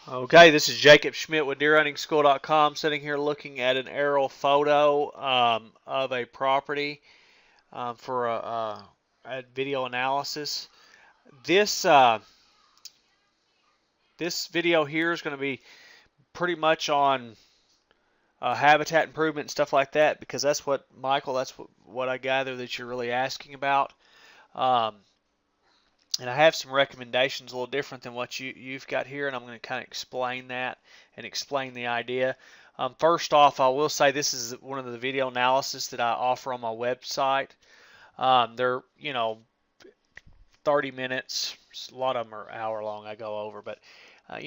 Okay, this is Jacob Schmitt with deerhuntingschool.com, sitting here looking at an aerial photo of a property for a video analysis. This video here is going to be pretty much on habitat improvement and stuff like that, because that's what Michael, what I gather that you're really asking about. Um, and I have some recommendations a little different than what you've got here, and I'm going to kind of explain that and explain the idea. First off, I will say this is one of the video analysis that I offer on my website. They're 30 minutes. A lot of them are hour long. I go over, but I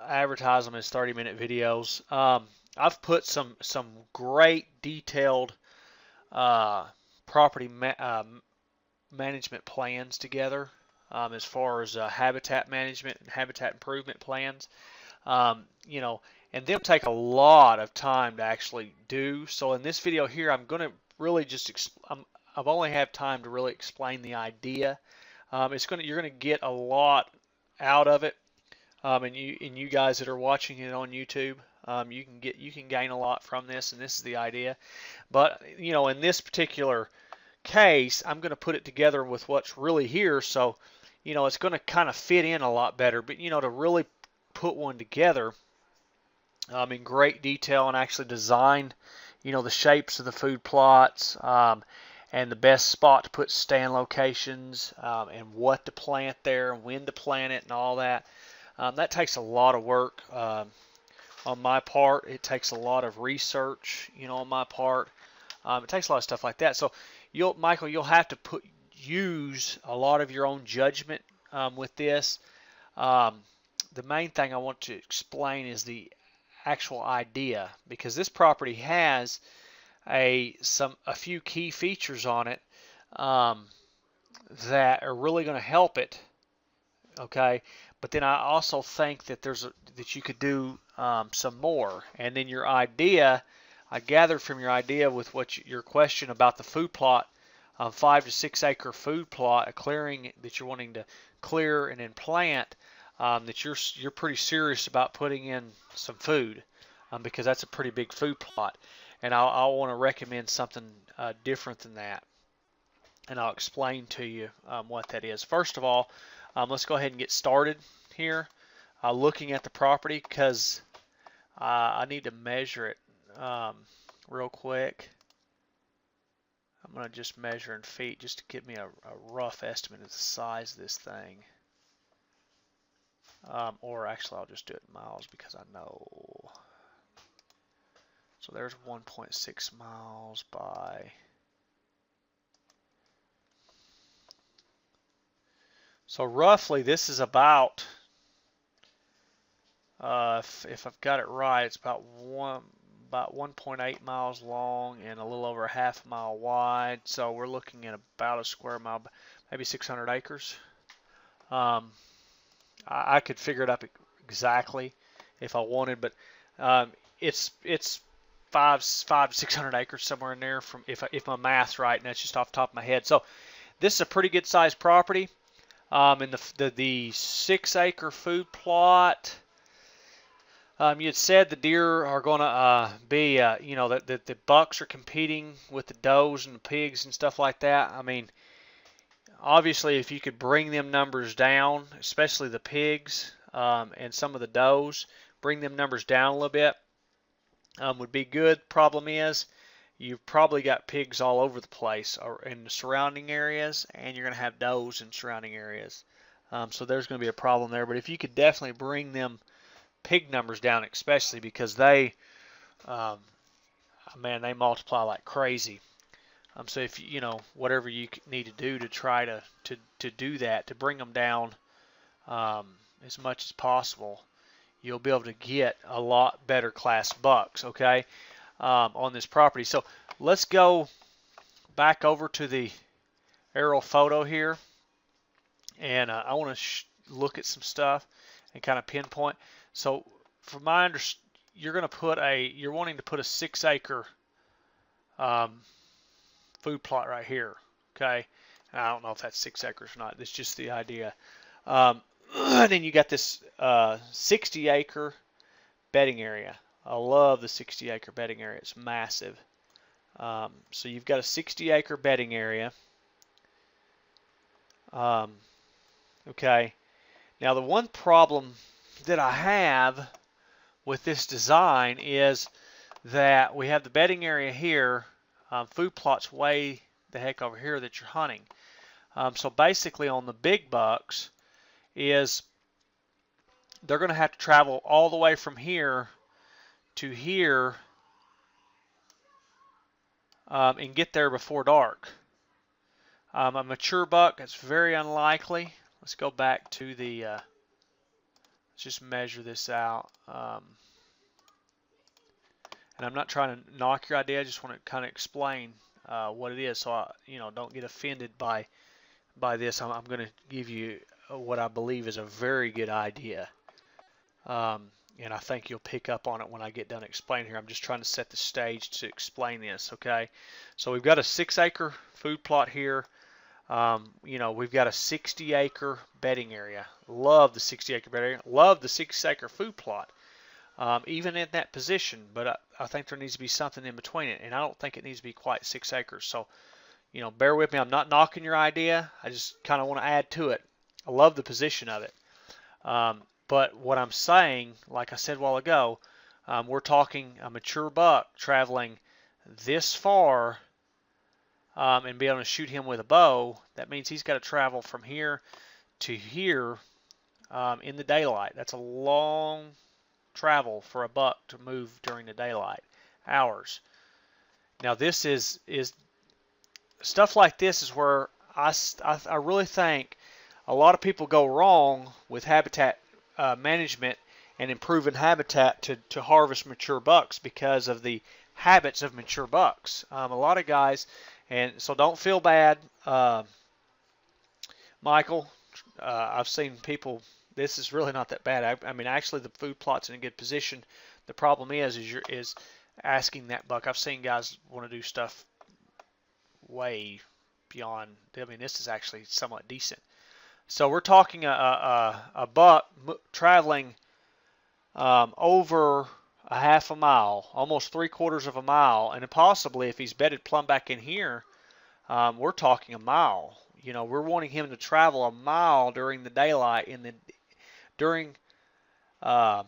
advertise them as 30-minute videos. I've put some great detailed property management plans together, as far as habitat management and habitat improvement plans. Um, you know, and they'll take a lot of time to actually do. So in this video here, I'm going to really just I've only have time to really explain the idea. You're going to get a lot out of it, and you guys that are watching it on YouTube, you can gain a lot from this, and this is the idea. But in this particular case, I'm going to put it together with what's really here, so it's going to kind of fit in a lot better. But to really put one together in great detail and actually design the shapes of the food plots, and the best spot to put stand locations, and what to plant there and when to plant it and all that. That takes a lot of work on my part. It takes a lot of research on my part. It takes a lot of stuff like that. So Michael, you'll have to use a lot of your own judgment with this. The main thing I want to explain is the actual idea, because this property has a few key features on it that are really going to help it. Okay, but then I also think that that you could do some more, and then your idea. I gathered from your idea with your question about the food plot, 5 to 6 acre food plot, a clearing that you're wanting to clear and then plant, that you're pretty serious about putting in some food, because that's a pretty big food plot, and I'll want to recommend something different than that, and I'll explain to you what that is. First of all, let's go ahead and get started here, looking at the property, because I need to measure it real quick. I'm going to just measure in feet just to give me a rough estimate of the size of this thing. Or actually, I'll just do it in miles because I know. So there's 1.6 miles by. So roughly, this is about, if I've got it right, it's about 1.8 miles long and a little over a half mile wide. So we're looking at about a square mile, maybe 600 acres. I could figure it up exactly if I wanted, but it's 500 to 600 acres, somewhere in there, from if my math's right, and that's just off the top of my head. So this is a pretty good sized property. In the 6 acre food plot, you had said the deer are going to be, that the bucks are competing with the does and the pigs and stuff like that. I mean, obviously, if you could bring them numbers down, especially the pigs and some of the does, bring them numbers down a little bit, would be good. Problem is, you've probably got pigs all over the place or in the surrounding areas, and you're going to have does in surrounding areas. So there's going to be a problem there. But if you could definitely bring them pig numbers down, especially because they, man, they multiply like crazy. So if whatever you need to do to try to do that, to bring them down as much as possible, you'll be able to get a lot better class bucks, okay, on this property. So let's go back over to the aerial photo here, and I want to look at some stuff and kind of pinpoint. So from my understanding, you're wanting to put a 6 acre food plot right here, okay? And I don't know if that's 6 acres or not. That's just the idea. And then you got this 60-acre bedding area. I love the 60-acre bedding area. It's massive. So you've got a 60-acre bedding area. Okay. Now the one problem that I have with this design is that we have the bedding area here. Food plots way the heck over here that you're hunting. So basically on the big bucks is they're going to have to travel all the way from here to here and get there before dark. A mature buck, it's very unlikely. Let's go back to the, let's just measure this out. And I'm not trying to knock your idea, I just want to kind of explain what it is, so I, don't get offended by this. I'm going to give you what I believe is a very good idea. And I think you'll pick up on it when I get done explaining here. I'm just trying to set the stage to explain this, okay? So we've got a 6-acre food plot here. We've got a 60-acre bedding area. Love the 60-acre bedding area. Love the 6-acre food plot. Even in that position, but I think there needs to be something in between it, and I don't think it needs to be quite 6 acres. So, bear with me. I'm not knocking your idea. I just kind of want to add to it. I love the position of it. But what I'm saying, like I said a while ago, we're talking a mature buck traveling this far and be able to shoot him with a bow. That means he's got to travel from here to here in the daylight. That's a long travel for a buck to move during the daylight hours. Now this is stuff like this is where I really think a lot of people go wrong with habitat management and improving habitat to harvest mature bucks because of the habits of mature bucks. A lot of guys, and so don't feel bad, Michael. I've seen people. This is really not that bad. I mean, actually, the food plot's in a good position. The problem is asking that buck. I've seen guys want to do stuff way beyond. I mean, this is actually somewhat decent. So we're talking a buck traveling over a half a mile, almost 3/4 of a mile, and possibly if he's bedded plumb back in here, we're talking a mile. We're wanting him to travel a mile during the daylight during a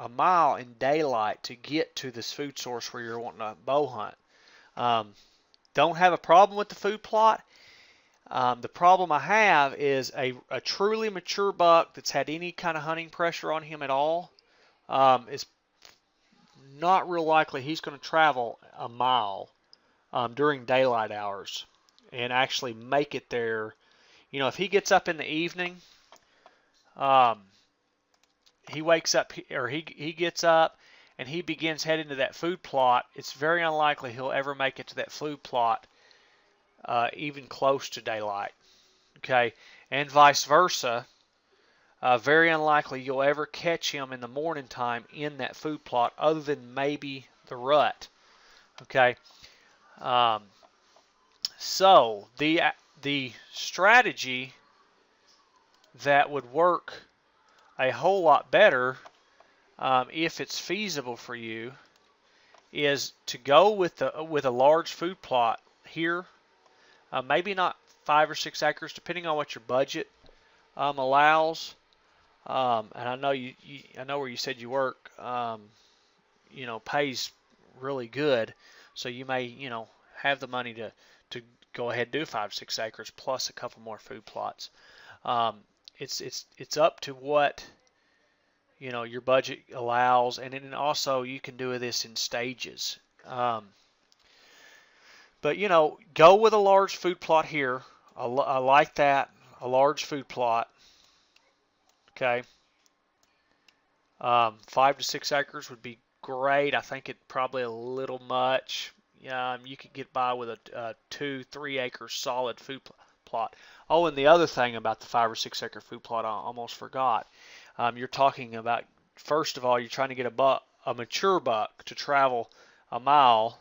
mile in daylight to get to this food source where you're wanting to bow hunt. Don't have a problem with the food plot. The problem I have is a truly mature buck that's had any kind of hunting pressure on him at all is not real likely he's going to travel a mile during daylight hours and actually make it there. If he gets up in the evening, he wakes up, or he gets up and he begins heading to that food plot, it's very unlikely he'll ever make it to that food plot even close to daylight. Okay, and vice versa. Very unlikely you'll ever catch him in the morning time in that food plot, other than maybe the rut. Okay, so the strategy that would work a whole lot better if it's feasible for you is to go with a large food plot here, maybe not 5 or 6 acres, depending on what your budget allows. And I know I know where you said you work, pays really good, so you may have the money to go ahead and do 5 6 acres plus a couple more food plots. It's up to what your budget allows, and then also you can do this in stages. But go with a large food plot here. I like that, a large food plot. Okay, 5 to 6 acres would be great. I think it probably a little much. You could get by with a 2-3 acre solid food plot. Oh, and the other thing about the 5 or 6 acre food plot, I almost forgot. You're talking about, first of all, you're trying to get a mature buck to travel a mile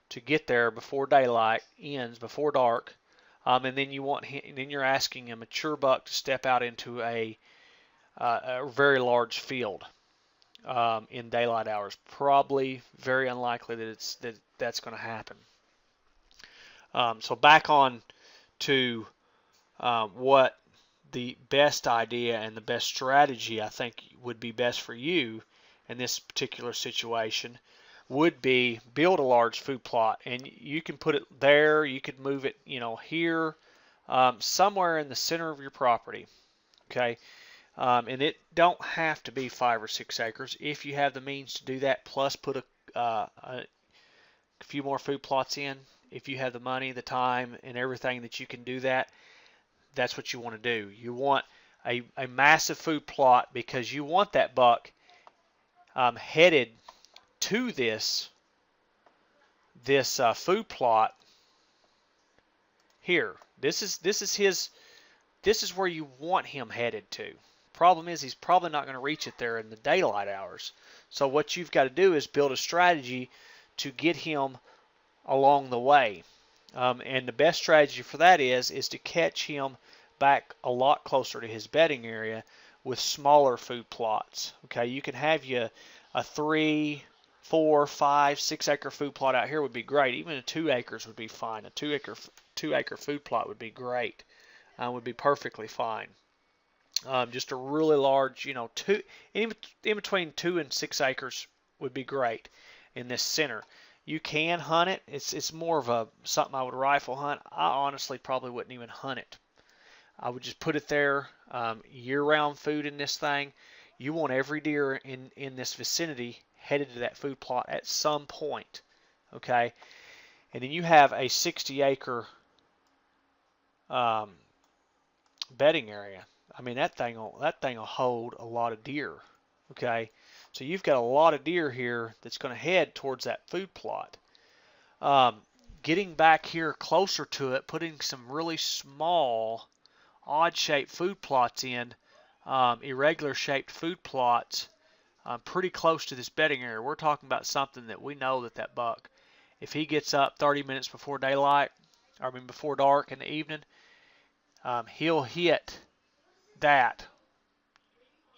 to get there before daylight ends, before dark. And then then you're asking a mature buck to step out into a very large field in daylight hours. Probably very unlikely that's going to happen. So back on to what the best idea and the best strategy I think would be best for you in this particular situation would be build a large food plot, and you can put it there, you could move it, here, somewhere in the center of your property, okay? And it don't have to be 5 or 6 acres if you have the means to do that, plus put a few more food plots in. If you have the money, the time, and everything that you can do that, that's what you want to do. You want a massive food plot because you want that buck headed to this food plot here. This is where you want him headed to. Problem is, he's probably not going to reach it there in the daylight hours. So what you've got to do is build a strategy to get him along the way. And the best strategy for that is to catch him back a lot closer to his bedding area with smaller food plots. Okay, you can have you a 3, 4, 5, 6 acre food plot out here would be great. Even a 2 acres would be fine. A 2 acre food plot would be great. Would be perfectly fine. Just a really large, in between 2 and 6 acres would be great in this center. You can hunt it. It's more of something I would rifle hunt. I honestly probably wouldn't even hunt it. I would just put it there. Year-round food in this thing. You want every deer in this vicinity headed to that food plot at some point, okay? And then you have a 60-acre bedding area. I mean, that thing will hold a lot of deer, okay? So you've got a lot of deer here that's going to head towards that food plot. Getting back here closer to it, putting some really small, odd-shaped food plots in, irregular shaped food plots, pretty close to this bedding area. We're talking about something that we know that buck, if he gets up 30 minutes before daylight, before dark in the evening, he'll hit that,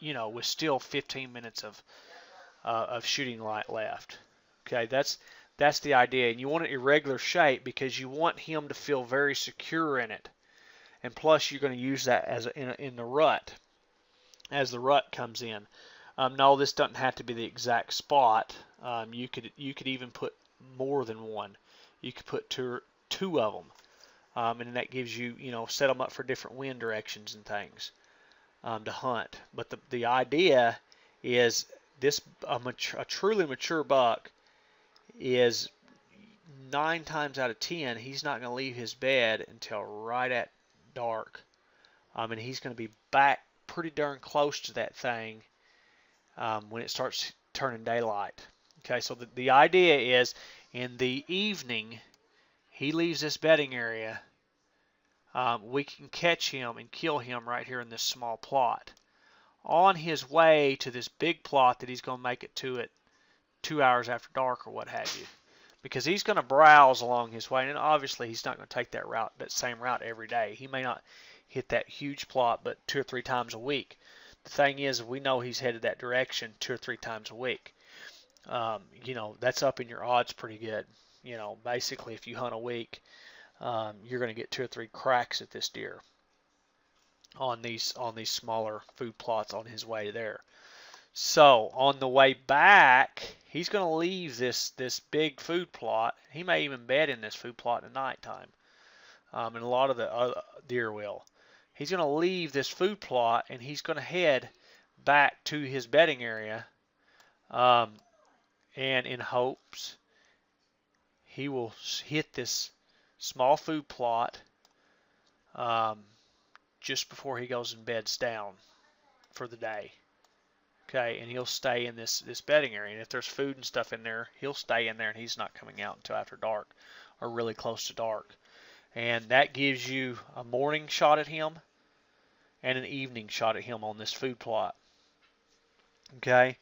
with still 15 minutes of shooting light left. Okay, that's the idea, and you want an irregular shape because you want him to feel very secure in it, and plus you're going to use that in the rut as the rut comes in. No, this doesn't have to be the exact spot. You could even put more than one. You could put two of them, and that gives you set them up for different wind directions and things to hunt. But the idea is a truly mature buck is 9 times out of 10 he's not going to leave his bed until right at dark, and he's going to be back pretty darn close to that thing when it starts turning daylight. Okay, so the idea is in the evening he leaves this bedding area. We can catch him and kill him right here in this small plot. On his way to this big plot that he's going to make it to it 2 hours after dark or what have you. Because he's going to browse along his way, and obviously he's not going to take that same route every day. He may not hit that huge plot but 2 or 3 times a week. The thing is, we know he's headed that direction 2 or 3 times a week. That's upping your odds pretty good. Basically if you hunt a week, you're going to get 2 or 3 cracks at this deer on these smaller food plots on his way there. So on the way back, he's going to leave this big food plot. He may even bed in this food plot in the nighttime, and a lot of the other deer will. He's going to leave this food plot and he's going to head back to his bedding area, and in hopes he will hit this small food plot just before he goes and beds down for the day. Okay, and he'll stay in this bedding area. And if there's food and stuff in there, he'll stay in there, and he's not coming out until after dark or really close to dark. And that gives you a morning shot at him and an evening shot at him on this food plot. Okay,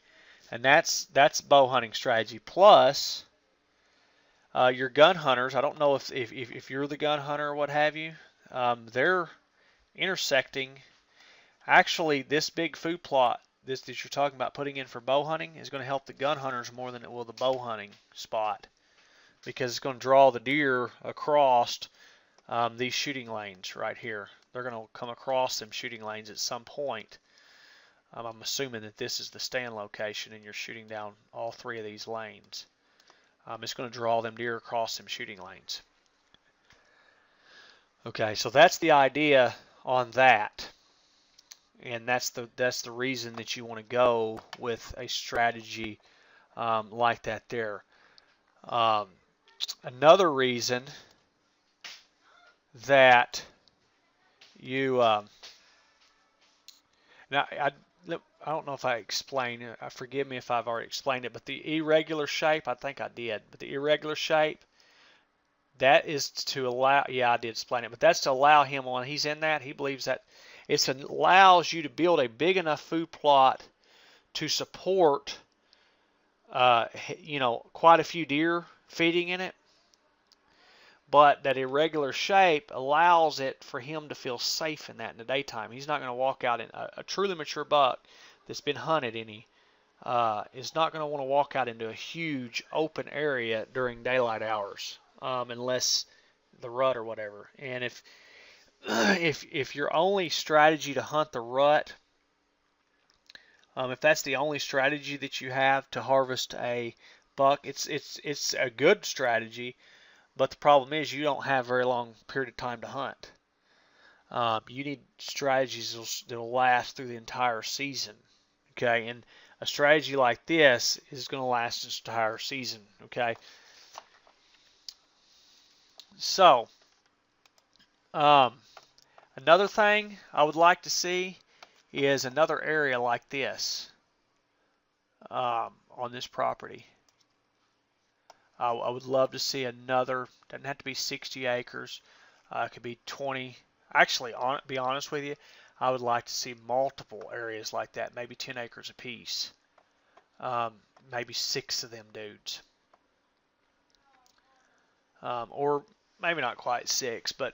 and that's bow hunting strategy. Plus, your gun hunters. I don't know if you're the gun hunter or what have you. they're intersecting. Actually, this big food plot this that you're talking about putting in for bow hunting is going to help the gun hunters more than it will the bow hunting spot, because it's going to draw the deer across these shooting lanes right here. They're going to come across them shooting lanes at some point. I'm assuming that this is the stand location and you're shooting down all three of these lanes. It's going to draw them deer across them shooting lanes. Okay, so that's the idea on that. And that's the reason that you want to go with a strategy like that there. Another reason that you now I don't know if I explained it. Forgive me if I've already explained it, but the irregular shape, I think I did. But the irregular shape, that is to allow, yeah, I did explain it, but that's to allow him, when he's in that, he believes that it allows you to build a big enough food plot to support, quite a few deer feeding in it. But that irregular shape allows it for him to feel safe in that in the daytime. He's not going to walk out in a truly mature buck that's been hunted is not going to want to walk out into a huge open area during daylight hours, unless the rut or whatever. And if your only strategy to hunt the rut, if that's the only strategy that you have to harvest a buck, it's a good strategy. But the problem is you don't have a very long period of time to hunt. You need strategies that will last through the entire season. Okay, and a strategy like this is going to last this entire season. Okay, so another thing I would like to see is another area like this on this property. I would love to see another, doesn't have to be 60 acres, it could be 20. Actually, be honest with you, I would like to see multiple areas like that, maybe 10 acres apiece, maybe 6 of them dudes. Or maybe not quite 6, but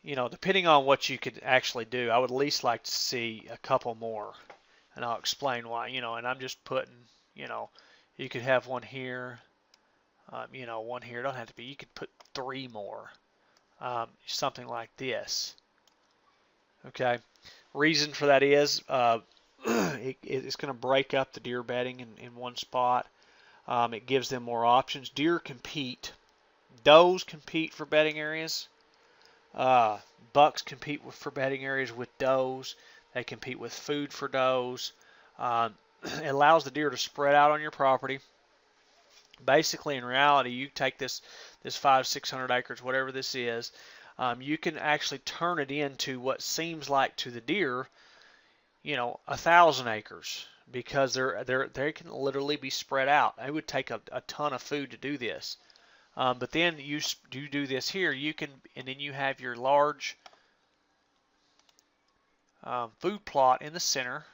depending on what you could actually do, I would at least like to see a couple more, and I'll explain why. And I'm just putting, you could have one here, one here. It don't have to be. You could put 3 more, something like this. Okay. Reason for that is it's going to break up the deer bedding in one spot. It gives them more options. Deer compete. Does compete for bedding areas. Bucks compete for bedding areas with does. They compete with food for does. It allows the deer to spread out on your property. Basically, in reality, you take this 500-600 acres, whatever this is, you can actually turn it into what seems like to the deer, 1,000 acres, because they can literally be spread out. It would take a ton of food to do this, but then you do this here. And then you have your large food plot in the center.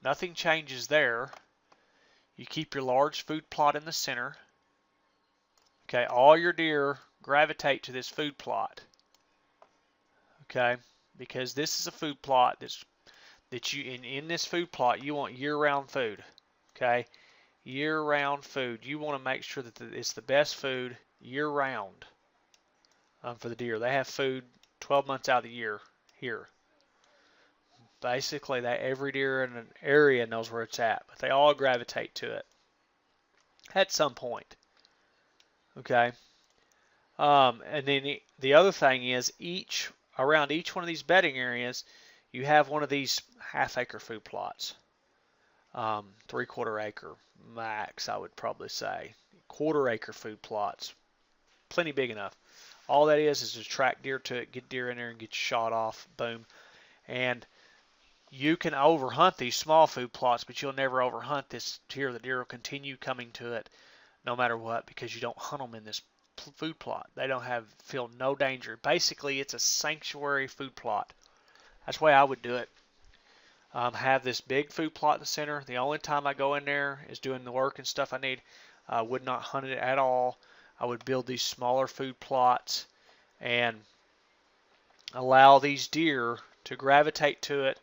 Nothing changes there. You keep your large food plot in the center. Okay, all your deer gravitate to this food plot. Okay, because this is a food plot that you in this food plot you want year-round food. Okay, year-round food. You want to make sure that it's the best food year-round for the deer. They have food 12 months out of the year here. Basically, every deer in an area knows where it's at, but they all gravitate to it at some point. Okay. And then the other thing is around each one of these bedding areas, you have one of these half-acre food plots. 3/4 acre max, I would probably say. 1/4 acre food plots, plenty big enough. All that is to attract deer to it, get deer in there and get you shot off. Boom. And you can overhunt these small food plots, but you'll never overhunt this here. The deer will continue coming to it no matter what, because you don't hunt them in this food plot. They don't feel no danger. Basically, it's a sanctuary food plot. That's the way I would do it. Have this big food plot in the center. The only time I go in there is doing the work and stuff I need. I would not hunt it at all. I would build these smaller food plots and allow these deer to gravitate to it.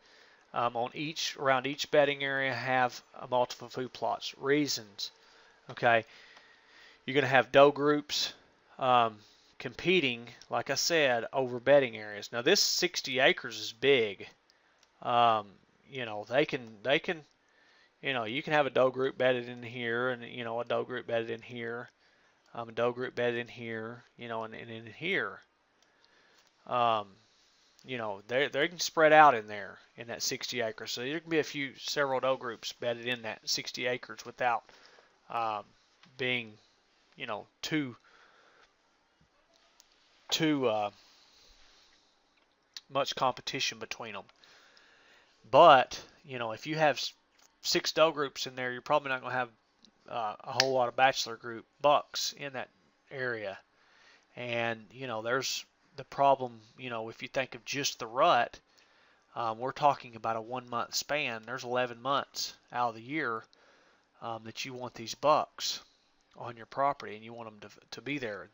Around each bedding area, have multiple food plots. Reasons, okay, you're going to have doe groups competing, like I said, over bedding areas. Now this 60 acres is big. You know, they can, you can have a doe group bedded in here, and a doe group bedded in here, a doe group bedded in here, and in here. Um, they can spread out in there in that 60 acres. So there can be several doe groups bedded in that 60 acres without being, too much competition between them. But if you have 6 doe groups in there, you're probably not going to have a whole lot of bachelor group bucks in that area. And there's the problem. If you think of just the rut, we're talking about a 1 month span. There's 11 months out of the year that you want these bucks on your property, and you want them to be there.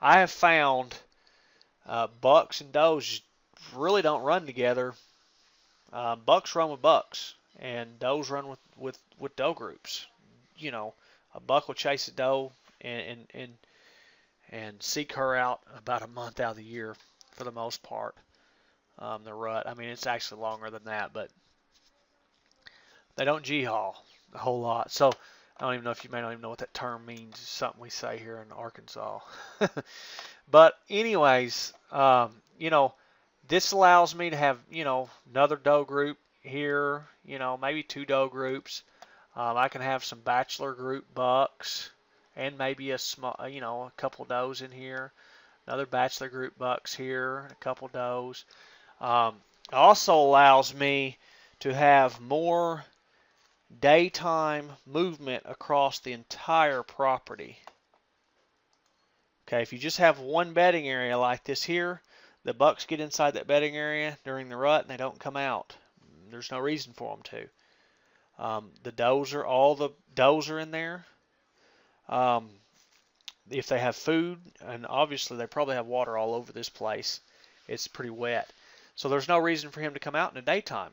I have found bucks and does really don't run together. Bucks run with bucks, and does run with doe groups. A buck will chase a doe and seek her out about a month out of the year for the most part. The rut, I mean, it's actually longer than that, but they don't G-haul a whole lot. So I don't even know if you may not even know what that term means. It's something we say here in Arkansas. But anyways, this allows me to have, another doe group here, maybe 2 doe groups. I can have some bachelor group bucks and maybe a couple does in here. Another bachelor group bucks here, a couple does. Also allows me to have more daytime movement across the entire property. Okay, if you just have one bedding area like this here, the bucks get inside that bedding area during the rut and they don't come out. There's no reason for them to. All the does are in there. If they have food, and obviously they probably have water all over this place. It's pretty wet. So there's no reason for him to come out in the daytime.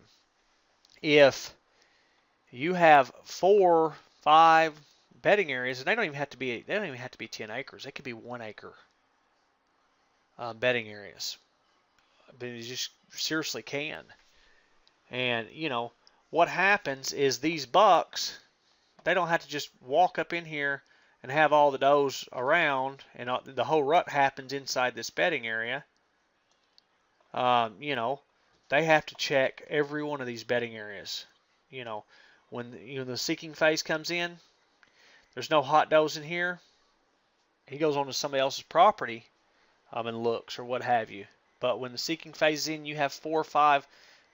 If you have 4, 5 bedding areas, and they don't even have to be 10 acres. They could be 1 acre bedding areas. But you just seriously can. And what happens is these bucks, they don't have to just walk up in here and have all the does around, and the whole rut happens inside this bedding area. They have to check every one of these bedding areas. When the seeking phase comes in, there's no hot does in here. He goes on to somebody else's property and looks or what have you. But when the seeking phase is in, you have 4 or 5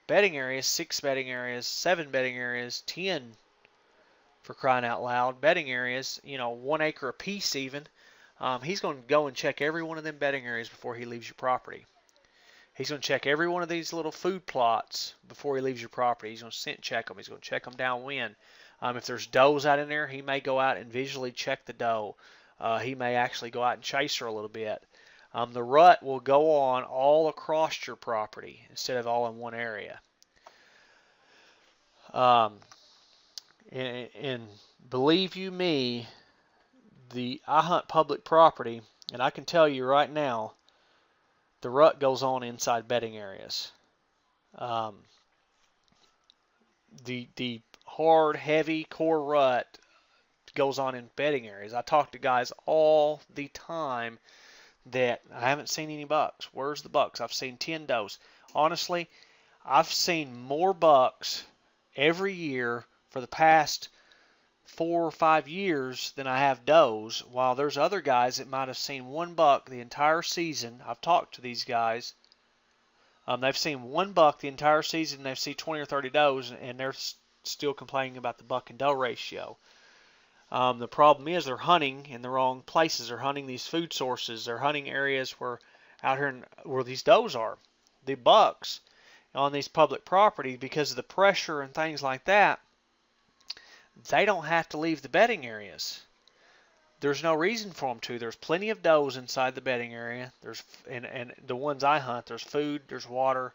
bedding areas, 6 bedding areas, 7 bedding areas, 10, for crying out loud, bedding areas, 1 acre apiece even. He's going to go and check every one of them bedding areas before he leaves your property. He's going to check every one of these little food plots before he leaves your property. He's going to scent check them. He's going to check them downwind. If there's does out in there, he may go out and visually check the doe. He may actually go out and chase her a little bit. The rut will go on all across your property instead of all in one area. And believe you me, I hunt public property, and I can tell you right now, the rut goes on inside bedding areas. The hard, heavy core rut goes on in bedding areas. I talk to guys all the time that I haven't seen any bucks. Where's the bucks? I've seen 10 does. Honestly, I've seen more bucks every year for the past 4 or 5 years than I have does, while there's other guys that might have seen 1 buck the entire season. I've talked to these guys. They've seen 1 buck the entire season, and they've seen 20 or 30 does, and they're still complaining about the buck and doe ratio. The problem is they're hunting in the wrong places. They're hunting these food sources. They're hunting areas where these does are. The bucks on these public properties, because of the pressure and things like that, they don't have to leave the bedding areas. there's no reason for them to. There's plenty of does inside the bedding area. And the ones I hunt, there's food, there's water,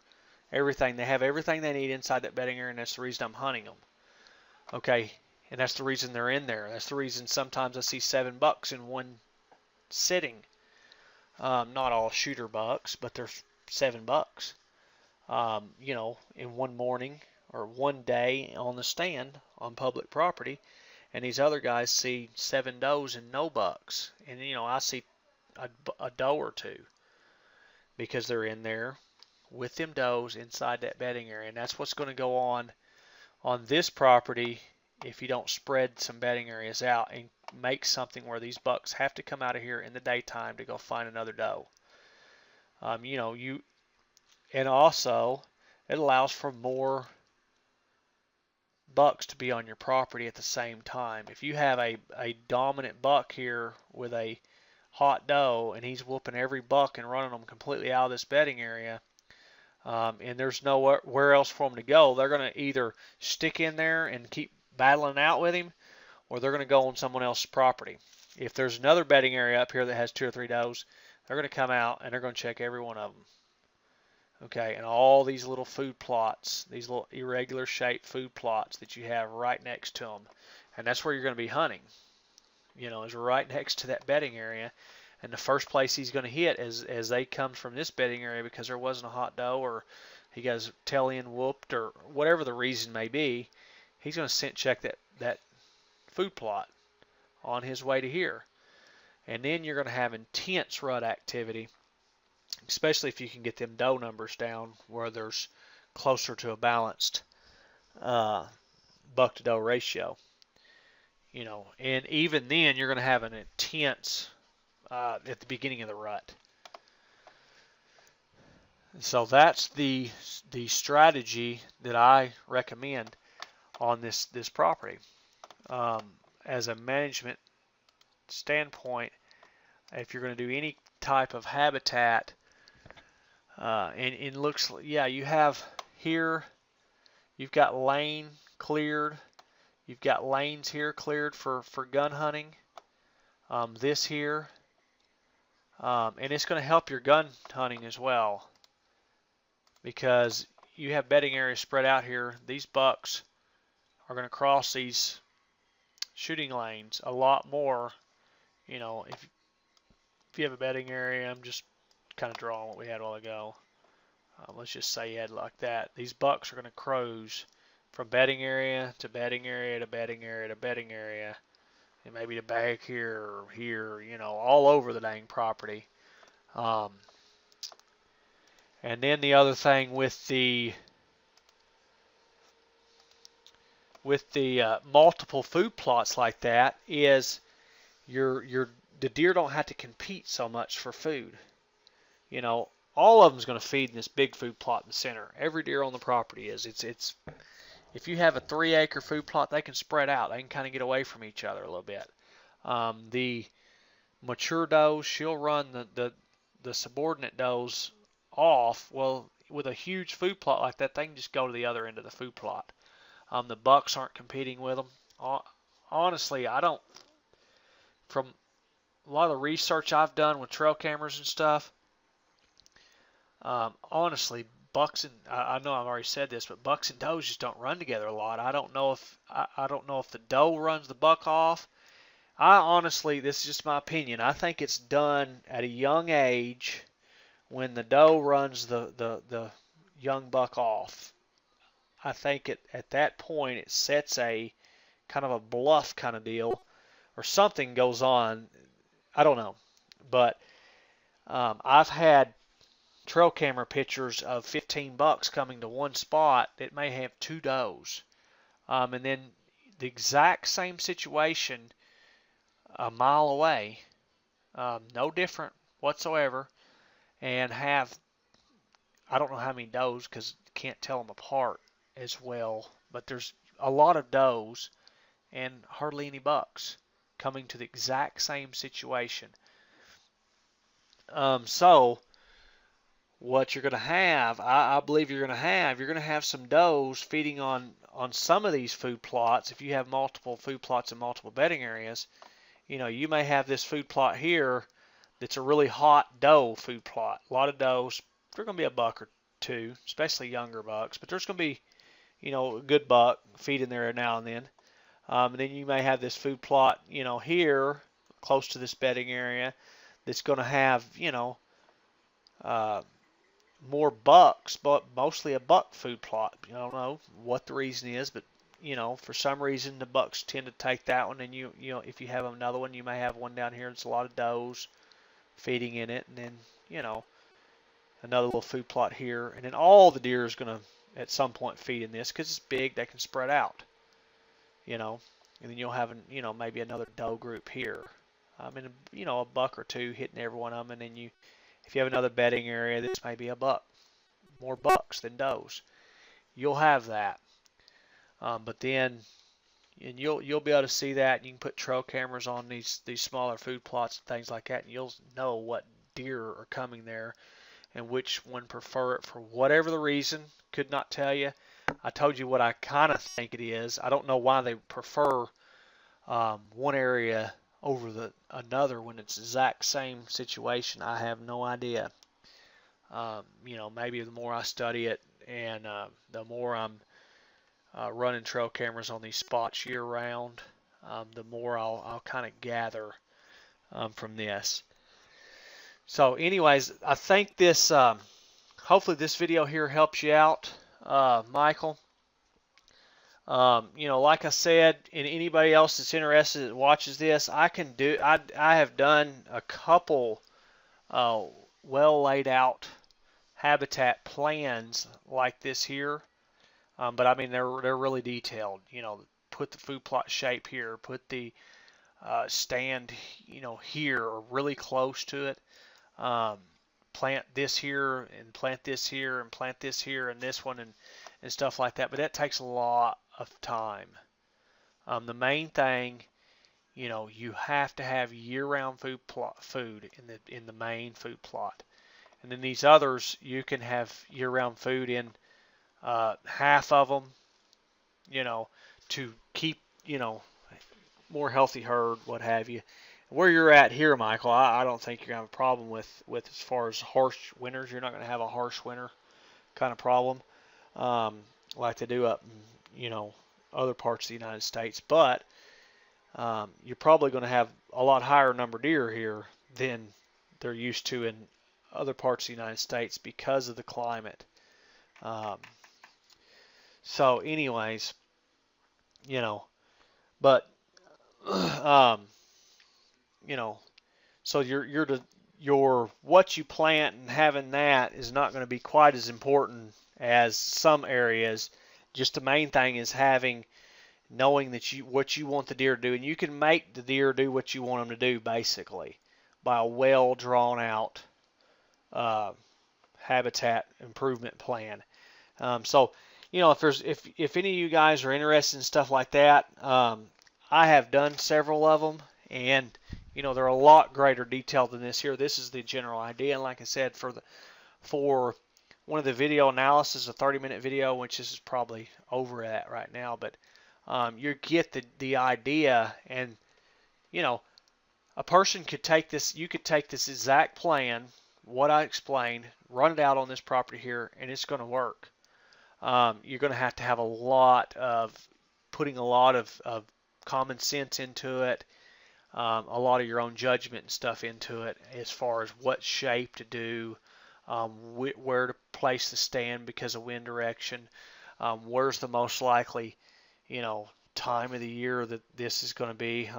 everything. They have everything they need inside that bedding area, and that's the reason I'm hunting them. Okay, and that's the reason they're in there. That's the reason sometimes I see 7 bucks in one sitting. Not all shooter bucks, but there's 7 bucks. In one morning or one day on the stand on public property, and these other guys see 7 does and no bucks, and I see a doe or two because they're in there with them does inside that bedding area, and that's what's going to go on this property if you don't spread some bedding areas out and make something where these bucks have to come out of here in the daytime to go find another doe. And also it allows for more bucks to be on your property at the same time. If you have a dominant buck here with a hot doe and he's whooping every buck and running them completely out of this bedding area, and there's nowhere else for them to go, they're going to either stick in there and keep battling out with him, or they're going to go on someone else's property. If there's another bedding area up here that has 2 or 3 does, they're going to come out and they're going to check every one of them. Okay, and all these little food plots, these little irregular shaped food plots that you have right next to them, and that's where you're going to be hunting. Is right next to that bedding area, and the first place he's going to hit as they come from this bedding area because there wasn't a hot doe or he got his tail end whooped or whatever the reason may be, he's going to scent check that food plot on his way to here, and then you're going to have intense rut activity. Especially if you can get them doe numbers down where there's closer to a balanced buck to doe ratio. And even then you're going to have an intense at the beginning of the rut. So that's the strategy that I recommend on this property. As a management standpoint, if you're going to do any type of habitat, and it looks, you have here, you've got lane cleared, you've got lanes here cleared for gun hunting, this here, and it's going to help your gun hunting as well, because you have bedding areas spread out here. These bucks are going to cross these shooting lanes a lot more. If you have a bedding area, I'm just kind of drawing what we had a while ago. Let's just say you had like that. These bucks are going to cruise from bedding area to bedding area to bedding area to bedding area, and maybe to back here or here, all over the dang property. And then the other thing with the multiple food plots like that is the deer don't have to compete so much for food. All of them's going to feed in this big food plot in the center. Every deer on the property is. It's if you have a 3-acre food plot, they can spread out. They can kind of get away from each other a little bit. The mature doe, she'll run the subordinate does off. Well, with a huge food plot like that, they can just go to the other end of the food plot. The bucks aren't competing with them. Honestly, from a lot of the research I've done with trail cameras and stuff, honestly, bucks and I know I've already said this, but bucks and does just don't run together a lot. I don't know if the doe runs the buck off. I honestly, this is just my opinion, I think it's done at a young age when the doe runs the young buck off. I think at that point it sets a kind of a bluff kind of deal, or something goes on. I don't know, but I've had trail camera pictures of 15 bucks coming to one spot that may have 2 does, and then the exact same situation a mile away, no different whatsoever, and have, I don't know how many does because can't tell them apart as well, but there's a lot of does and hardly any bucks coming to the exact same situation. So what you're going to have, I believe you're going to have some does feeding on some of these food plots. If you have multiple food plots and multiple bedding areas, You may have this food plot here that's a really hot doe food plot. A lot of does. They're going to be a buck or two, especially younger bucks, but there's going to be, a good buck feeding there now and then. And then you may have this food plot, here close to this bedding area that's going to have, uh, more bucks, but mostly a buck food plot. I don't know what the reason is, but for some reason the bucks tend to take that one, and if you have another one, you may have one down here that's a lot of does feeding in it, and then another little food plot here, and then all the deer is going to at some point feed in this because it's big. They can spread out, and then you'll have maybe another doe group here, and a buck or two hitting every one of them, and then if you have another bedding area, this may be a buck, more bucks than does. You'll have that, but then you'll be able to see that. And you can put trail cameras on these smaller food plots and things like that, and you'll know what deer are coming there and which one prefer it for whatever the reason. Could not tell you. I told you what I kind of think it is. I don't know why they prefer one area over another when it's the exact same situation. I have no idea. Maybe the more I study it and the more I'm running trail cameras on these spots year round, the more I'll kind of gather from this. So anyways, I think this, hopefully this video here helps you out, Michael. Like I said, and anybody else that's interested that watches this, I have done a couple well laid out habitat plans like this here, but I mean they're really detailed. Put the food plot shape here, put the stand here or really close to it. Plant this here and plant this here and plant this here and this one and stuff like that. But that takes a lot of time. The main thing, you have to have year-round food in the main food plot, and then these others you can have year-round food in half of them, to keep more healthy herd, what have you. Where you're at here, Michael, I don't think you're going to have a problem with as far as harsh winters. You're not going to have a harsh winter kind of problem like they do up in, other parts of the United States. But you're probably going to have a lot higher number of deer here than they're used to in other parts of the United States because of the climate. So anyways, but so your what you plant and having that is not going to be quite as important as some areas. Just the main thing is knowing that what you want the deer to do, and you can make the deer do what you want them to do basically by a well drawn out habitat improvement plan. So if any of you guys are interested in stuff like that, I have done several of them, and they're a lot greater detail than this here. This is the general idea, and like I said, for one of the video analysis, a 30-minute video, which is probably over at right now, but you get the idea, and a person could take this. You could take this exact plan, what I explained, run it out on this property here, and it's going to work. You're going to have a lot of putting a lot of common sense into it. A lot of your own judgment and stuff into it as far as what shape to do, where to place the stand because of wind direction, where's the most likely, time of the year that this is going to be,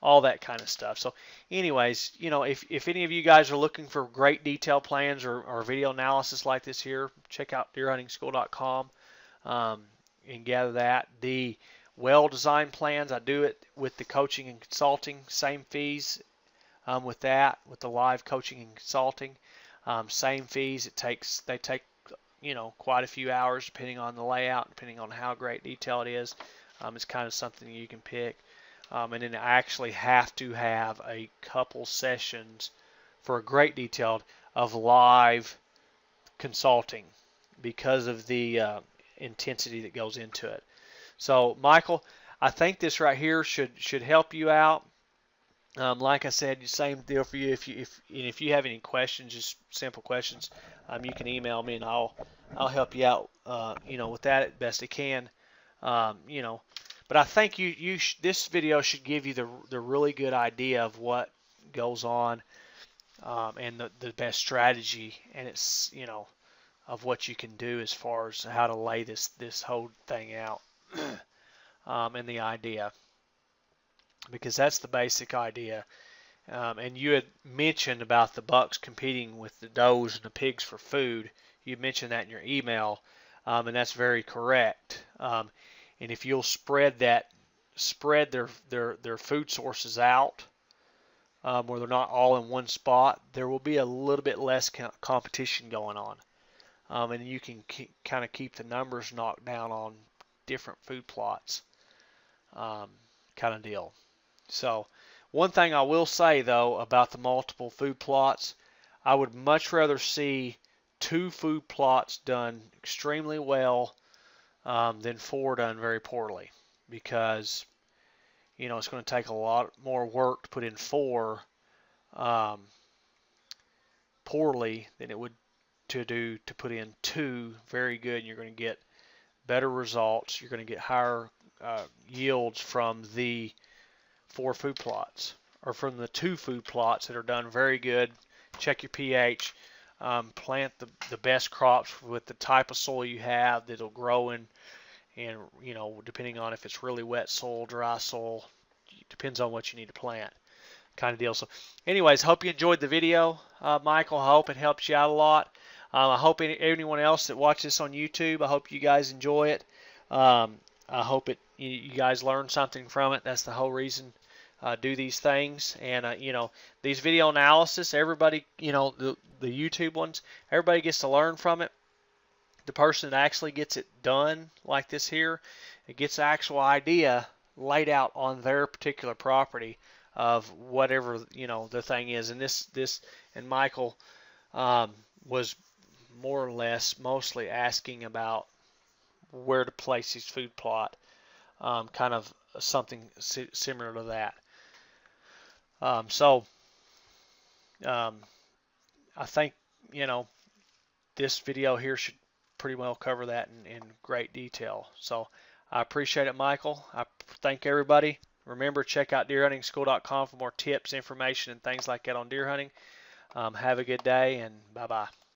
all that kind of stuff. So anyways, if any of you guys are looking for great detail plans or video analysis like this here, check out deerhuntingschool.com and gather that. The well-designed plans, I do it with the coaching and consulting, same fees with that, with the live coaching and consulting, same fees. They take quite a few hours depending on the layout, depending on how great detail it is. It's kind of something you can pick. And then I actually have to have a couple sessions for a great detailed of live consulting because of the intensity that goes into it. So, Michael, I think this right here should help you out. Like I said, same deal for you. If you have any questions, just simple questions, you can email me and I'll help you out. With that as best I can. You know, but I think this video should give you the really good idea of what goes on, and the best strategy, and it's of what you can do as far as how to lay this whole thing out, and the idea, because that's the basic idea. And you had mentioned about the bucks competing with the does and the pigs for food. You mentioned that in your email, and that's very correct. And if you'll spread their food sources out, where they're not all in one spot, there will be a little bit less competition going on, and you can kind of keep the numbers knocked down on different food plots, kind of deal. So one thing I will say though about the multiple food plots, I would much rather see 2 food plots done extremely well, than 4 done very poorly, because it's going to take a lot more work to put in 4 um, poorly than it would to put in 2 very good, and you're going to get better results. You're going to get higher yields from the 4 food plots, or from the 2 food plots that are done very good. Check your pH. Plant the best crops with the type of soil you have that'll grow in, and depending on if it's really wet soil, dry soil, depends on what you need to plant, kind of deal. So anyways, hope you enjoyed the video, Michael. I hope it helps you out a lot. I hope anyone else that watches this on YouTube, I hope you guys enjoy it. I hope you guys learn something from it. That's the whole reason do these things. And these video analysis, everybody, the YouTube ones, everybody gets to learn from it. The person that actually gets it done like this here, it gets the actual idea laid out on their particular property of whatever the thing is. And this and Michael was more or less mostly asking about where to place his food plot, kind of something similar to that. So I think this video here should pretty well cover that in great detail. So I appreciate it, Michael. I thank everybody. Remember, check out deerhuntingschool.com for more tips, information, and things like that on deer hunting. Have a good day, and bye-bye.